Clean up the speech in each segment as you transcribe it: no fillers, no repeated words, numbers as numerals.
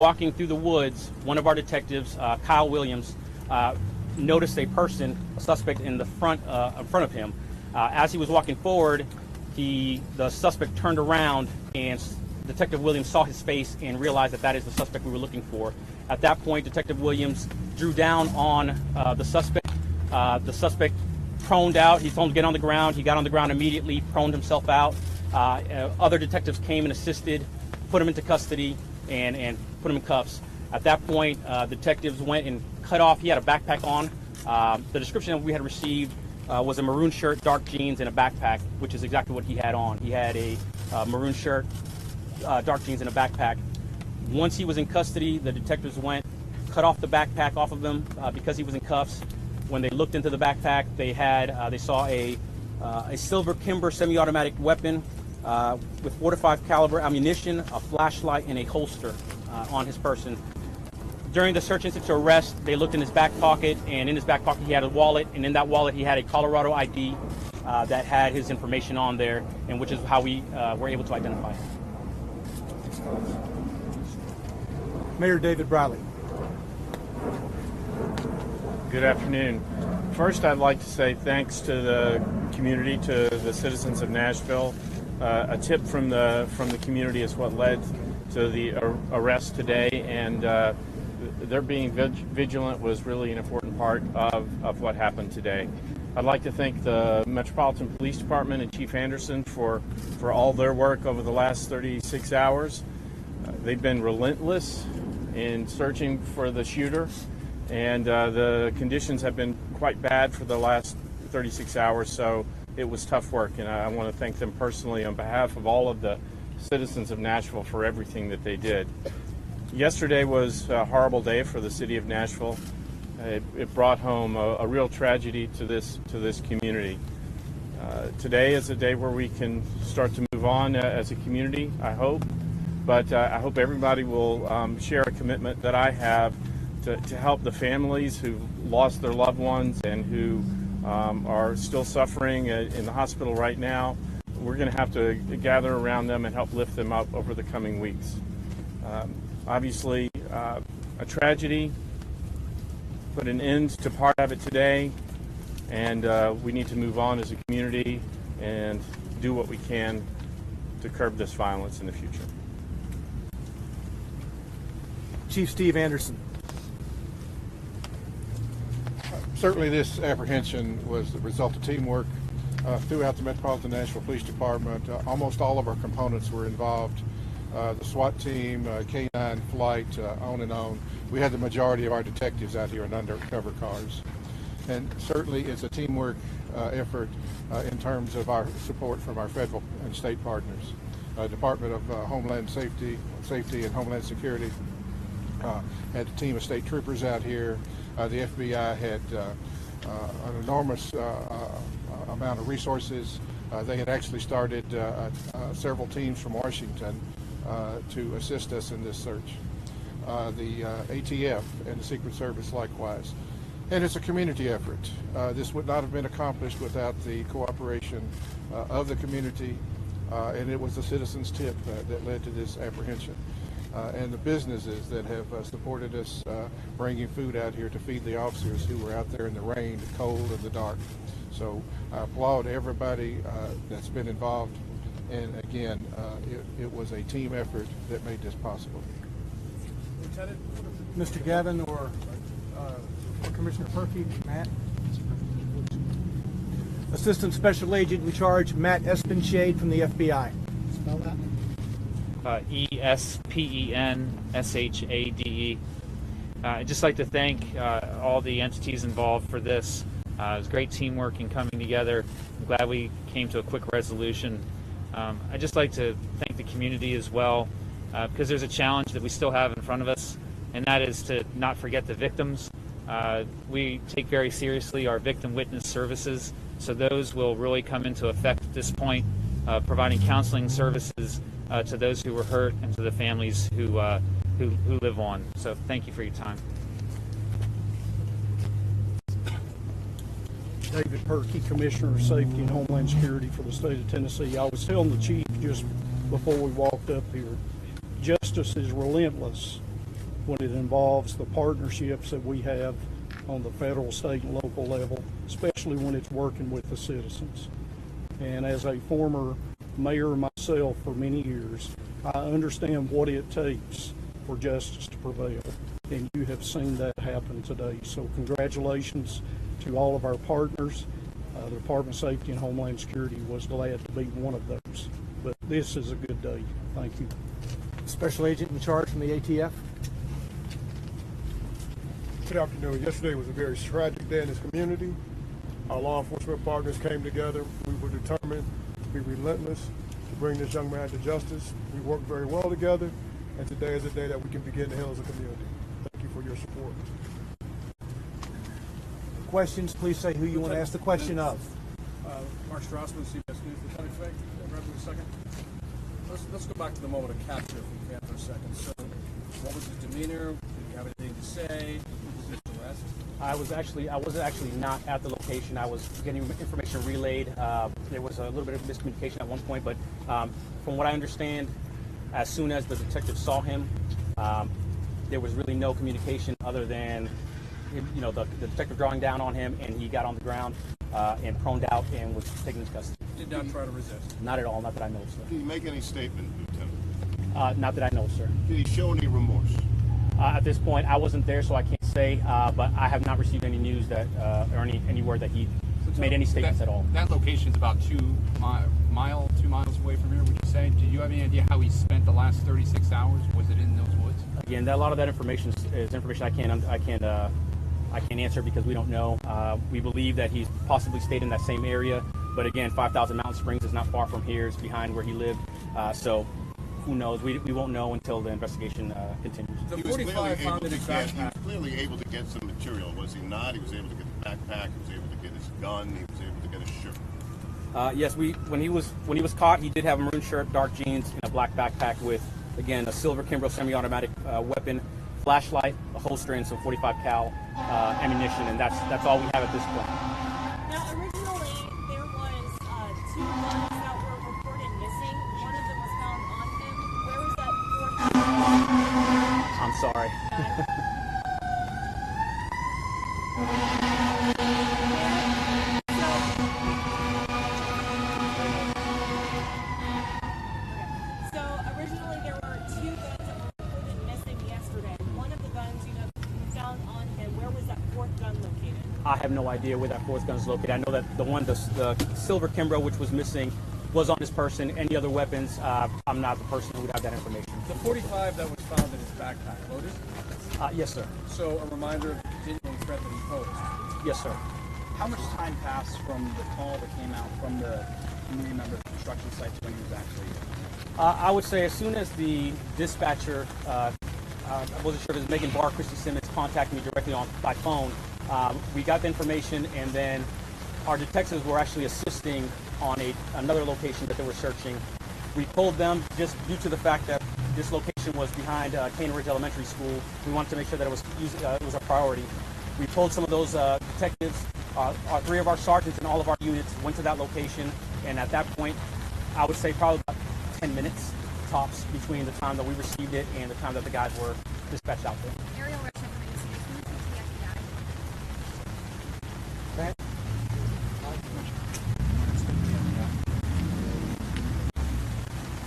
walking through the woods, one of our detectives, Kyle Williams, noticed a suspect in front of him. As he was walking forward, the suspect turned around, and Detective Williams saw his face and realized that is the suspect we were looking for. At that point, Detective Williams drew down on the suspect. The suspect proned out. He told him to get on the ground. He got on the ground immediately, proned himself out. Other detectives came and assisted, put him into custody, and put him in cuffs. At that point, detectives went and cut off. He had a backpack on. The description that we had received was a maroon shirt, dark jeans, and a backpack, which is exactly what he had on. He had a maroon shirt, dark jeans, and a backpack. Once he was in custody, the detectives went, cut off the backpack off of him because he was in cuffs. When they looked into the backpack, they saw a silver Kimber semi-automatic weapon with .45 caliber ammunition, a flashlight, and a holster on his person. During the search incident to arrest, they looked in his back pocket, and in his back pocket he had a wallet, and in that wallet he had a Colorado ID that had his information on there, and which is how we were able to identify him. Mayor David Briley. Good afternoon. First, I'd like to say thanks to the community, to the citizens of Nashville. A tip from the community is what led to the arrest today, and their being vigilant was really an important part of what happened today. I'd like to thank the Metropolitan Police Department and Chief Anderson for all their work over the last 36 hours. They've been relentless in searching for the shooter, and the conditions have been quite bad for the last 36 hours, so it was tough work, and I want to thank them personally on behalf of all of the citizens of Nashville for everything that they did. Yesterday was a horrible day for the city of Nashville. It brought home a real tragedy to this community. Today is a day where we can start to move on as a community, I hope, but I hope everybody will share a commitment that I have to help the families who lost their loved ones and who are still suffering in the hospital right now. We're going to have to gather around them and help lift them up over the coming weeks. Obviously, a tragedy, put an end to part of it today, and we need to move on as a community and do what we can to curb this violence in the future. Chief Steve Anderson. Certainly this apprehension was the result of teamwork throughout the Metropolitan Nashville Police Department. Almost all of our components were involved. The SWAT team, K9 flight, on and on. We had the majority of our detectives out here in undercover cars. And certainly it's a teamwork effort in terms of our support from our federal and state partners. Department of Homeland Safety and Homeland Security had a team of state troopers out here. The FBI had an enormous amount of resources. They had actually started several teams from Washington to assist us in this search. The ATF and the Secret Service likewise. And it's a community effort. This would not have been accomplished without the cooperation of the community, and it was the citizens' tip that led to this apprehension. And the businesses that have supported us bringing food out here to feed the officers who were out there in the rain, the cold, and the dark. So I applaud everybody that's been involved. And again, it was a team effort that made this possible. Lieutenant, Mr. Gavin or Commissioner Perky, Matt. Assistant Special Agent in Charge, Matt Espenshade from the FBI. Spell that. ESPENSHADE. I'd just like to thank all the entities involved for this. It was great teamwork and coming together. I'm glad we came to a quick resolution. I'd just like to thank the community as well, because there's a challenge that we still have in front of us, and that is to not forget the victims. We take very seriously our victim witness services, so those will really come into effect at this point, providing counseling services to those who were hurt and to the families who live on. So thank you for your time. David Perky, Commissioner of Safety and Homeland Security for the state of Tennessee. I was telling the chief just before we walked up here, justice is relentless, when it involves the partnerships that we have on the federal, state, and local level, especially when it's working with the citizens. And as a former mayor myself for many years, I understand what it takes for justice to prevail, and you have seen that happen today. So congratulations to all of our partners. The Department of Safety and Homeland Security was glad to be one of those. But this is a good day. Thank you. Special Agent in charge from the ATF. Good afternoon. Yesterday was a very tragic day in this community. Our law enforcement partners came together. We were determined to be relentless to bring this young man to justice. We worked very well together, and today is a day that we can begin to heal as a community. Thank you for your support. Questions, please say who you want to ask the question of. Mark Strassman, CBS News. Lieutenant Fink, grab me a second. Let's go back to the moment of capture if we can for a second. So, what was his demeanor? Did he have anything to say? Was this arrest? I was actually not at the location. I was getting information relayed. There was a little bit of miscommunication at one point, but from what I understand, as soon as the detective saw him, there was really no communication other than, you know, the detective drawing down on him, and he got on the ground and proned out and was taken into custody. Did not try to resist? Not at all. Not that I know, sir. Did he make any statement, Lieutenant? Not that I know, sir. Did he show any remorse? At this point, I wasn't there, so I can't say, but I have not received any news that or any word that he made any statements at all. That location is about 2 miles away from here, would you say? Do you have any idea how he spent the last 36 hours? Was it in those woods? Again, a lot of that information is information I can't answer because we don't know. We believe that he's possibly stayed in that same area, but again, 5,000 Mountain Springs is not far from here. It's behind where he lived, so who knows? We won't know until the investigation continues. The He was 45 found in his he was backpack. clearly able to get some material, was he not? He was able to get the backpack. He was able to get his gun. He was able to get his shirt. Yes, when he was caught, he did have a maroon shirt, dark jeans, and a black backpack with, again, a silver Kimbrough semi-automatic weapon, flashlight, a holster, and some 45 cal ammunition, and that's all we have at this point. Now, originally, there was 2 guns that were reported missing. One of them was found on him. Where was that 4th? I'm sorry. So, originally, there were 2 guns that were reported missing yesterday. One of the guns you have found on him. Where was that 4th gun located? I have no idea where that 4th gun is located. I know that the silver Kimbrough, which was missing, was on his person. Any other weapons, I'm not the person who would have that information. The 45 that was found in his backpack, loaded? Yes, sir. So, a reminder of the continuing threat that he posed. Yes, sir. How much time passed from the call that came out from the community member at the construction site to when he was actually I would say as soon as the dispatcher, I wasn't sure if it was Megan Barr, Christy Simmons, contacted me directly by phone. We got the information, and then our detectives were actually assisting on another location that they were searching. We pulled them just due to the fact that this location was behind Cane Ridge Elementary School. We wanted to make sure that it was a priority. We pulled some of those detectives. 3 of our sergeants and all of our units went to that location, and at that point, I would say probably about 10 minutes tops between the time that we received it and the time that the guys were dispatched out there. Ariel Richard from ABC. Can you speak to the FBI? Go ahead.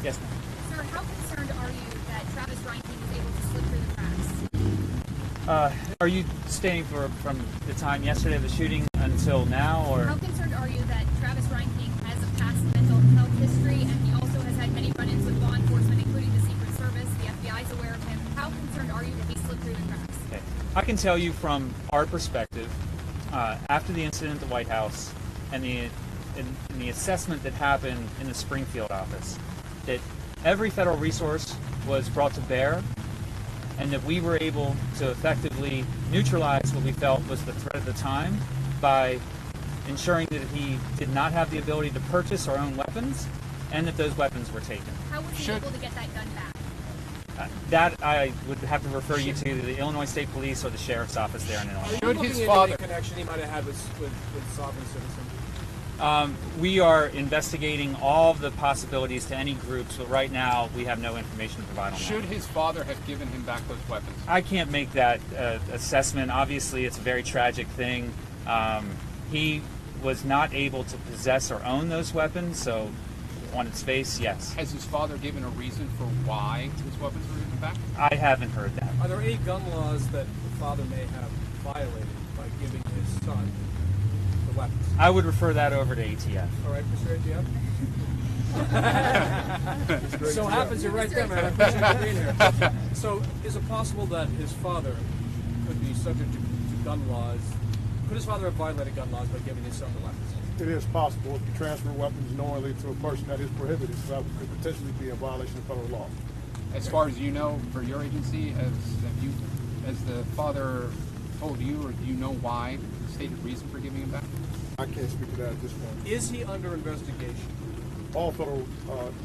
Yes, ma'am. Sir, how concerned are you that Travis Reinking was able to slip through the cracks? Are you staying from the time yesterday of the shooting until now, or? How concerned are you that Travis Reinking has a past mental health history, and he also has had many run-ins with law enforcement, including the Secret Service? The FBI is aware of him. How concerned are you that he slipped through the cracks? Okay. I can tell you from our perspective, after the incident at the White House and the assessment that happened in the Springfield office, that every federal resource was brought to bear, and that we were able to effectively neutralize what we felt was the threat at the time by ensuring that he did not have the ability to purchase or own weapons, and that those weapons were taken. How was he able to get that gun back? That I would have to refer you to the Illinois State Police or the Sheriff's Office there in Illinois. Should his father connection he might have had with sovereign citizen? We are investigating all of the possibilities to any groups, but right now we have no information to provide on Should that. his father have given him back those weapons? I can't make that assessment. Obviously, it's a very tragic thing. He was not able to possess or own those weapons, so on its face, yes. Has his father given a reason for why his weapons were given back? I haven't heard that. Are there any gun laws that the father may have violated by giving his son the weapons? I would refer that over to ATF. All right, Mr. ATF. So happens you're right there, man. I appreciate you being here. So is it possible that his father could be subject to gun laws? Could his father have violated gun laws by giving his son the weapons? It is possible if you transfer weapons knowingly to a person that is prohibited, so that could potentially be a violation of federal law. As far as you know, for your agency, has the father told you, or do you know why, the stated reason for giving him back? I can't speak to that at this point. Is he under investigation? All federal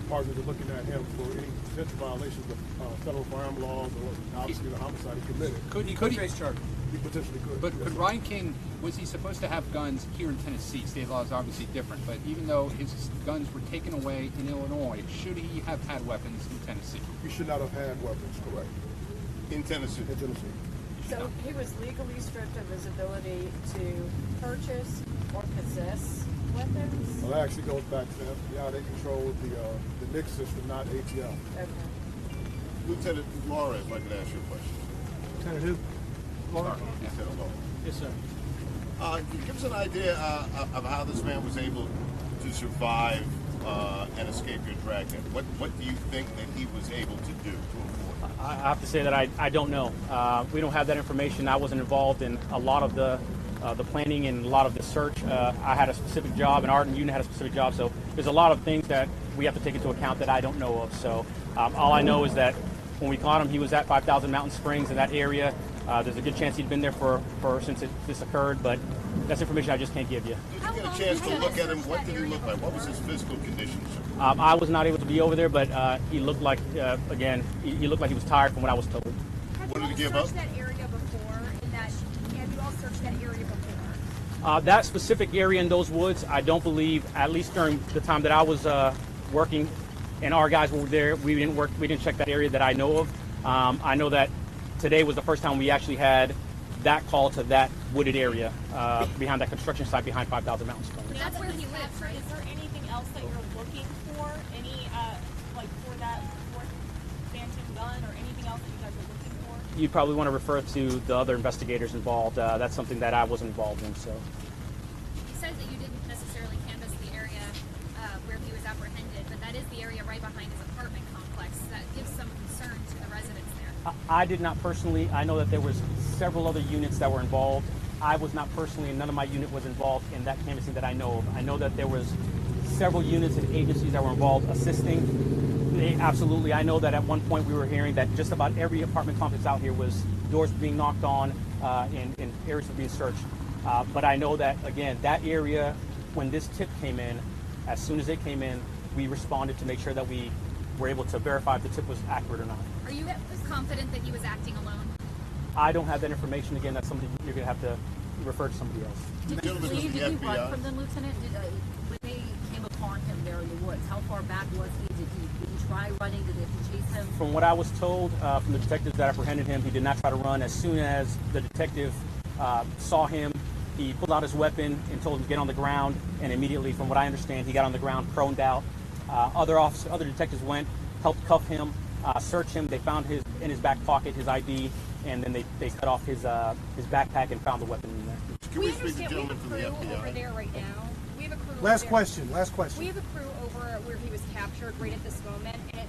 partners are looking at him for any potential violations of federal firearm laws or obviously the homicide he committed. He could face charges. He potentially could. But yes, could sir. Reinking, was he supposed to have guns here in Tennessee? State law is obviously different, but even though his guns were taken away in Illinois, should he have had weapons in Tennessee? He should not have had weapons, correct. In Tennessee. In Tennessee. So he was legally stripped of his ability to purchase or possess weapons? Well, that actually goes back to the FBI. They control the NIC system, not ATL. Okay. Lieutenant Laura, if I could ask you a question. Lieutenant who? Laura? Lieutenant Laura. Yes, sir. Can you give us an idea of how this man was able to survive and escape your dragnet? What do you think that he was able to do to avoid? I have to say that I don't know. We don't have that information. I wasn't involved in a lot of the planning and a lot of the search. I had a specific job, and Art and Unit had a specific job, so there's a lot of things that we have to take into account that I don't know of. So all I know is that when we caught him, he was at 5,000 Mountain Springs in that area. There's a good chance he'd been there for since this occurred, but that's information I just can't give you. Did you get a chance to look at him? What did he look like? What was his physical condition, sir? I was not able to be over there, but he looked like, again, he looked like he was tired from what I was told. What did he give up? Have you all searched that area before? Have you all searched that area before? That specific area in those woods, I don't believe, at least during the time that I was working and our guys were there, we didn't check that area that I know of. I know that today was the first time we actually had that call to that wooded area behind that construction site behind 5,000 Mountain Springs. That's where he lives, right? Is there anything else that you're looking for? Any, like for that fourth phantom gun or anything else that you guys are looking for? You'd probably want to refer to the other investigators involved. That's something that I wasn't involved in, so. He says that you didn't necessarily canvass the area where he was apprehended, but that is the area right behind his apartment complex. That gives some concern to the residents there. I did not personally. I know that there was several other units that were involved. I was not personally, and none of my unit was involved in that canvassing that I know of. I know that there was several units and agencies that were involved assisting. Absolutely. I know that at one point we were hearing that just about every apartment complex out here was doors being knocked on and areas were being searched. But I know that, again, that area, when this tip came in, as soon as it came in, we responded to make sure that we were able to verify if the tip was accurate or not. Are you confident that he was acting alone? I don't have that information. Again, that's something you're going to have to refer to somebody else. Did he run from them, Lieutenant? When they came upon him there in the woods, how far back was he? Did he try running? Did he chase him? From what I was told from the detectives that apprehended him, he did not try to run. As soon as the detective saw him, he pulled out his weapon and told him to get on the ground, and immediately, from what I understand, he got on the ground, proned out. Other detectives went, helped cuff him, search him. They found in his back pocket his ID, and then they cut off his backpack and found the weapon in there. Can we speak to the gentleman from the FBI? Over there right now. We have a crew. Last over question. We have a crew over where he was captured right at this moment, and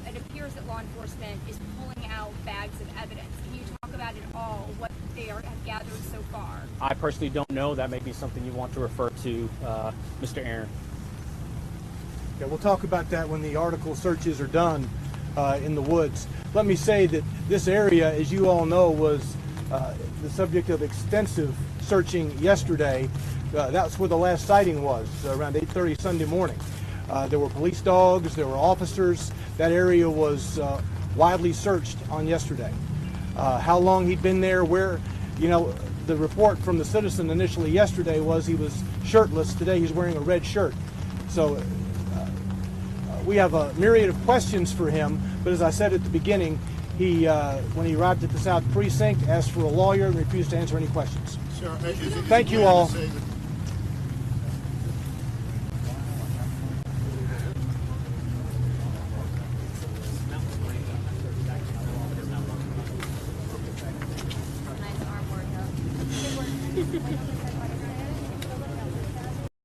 it appears that law enforcement is pulling out bags of evidence. Can you talk about it all? What they have gathered so far? I personally don't know. That may be something you want to refer to Mr. Aaron. Yeah, we'll talk about that when the article searches are done in the woods. Let me say that this area, as you all know, was the subject of extensive searching yesterday. That's where the last sighting was, around 8:30 Sunday morning. There were police dogs, there were officers. That area was widely searched on yesterday. How long he'd been there, where, the report from the citizen initially yesterday was he was shirtless. Today he's wearing a red shirt. So we have a myriad of questions for him, but as I said at the beginning, he, when he arrived at the South Precinct, asked for a lawyer and refused to answer any questions. Sir, Thank you all. Nice arm workout.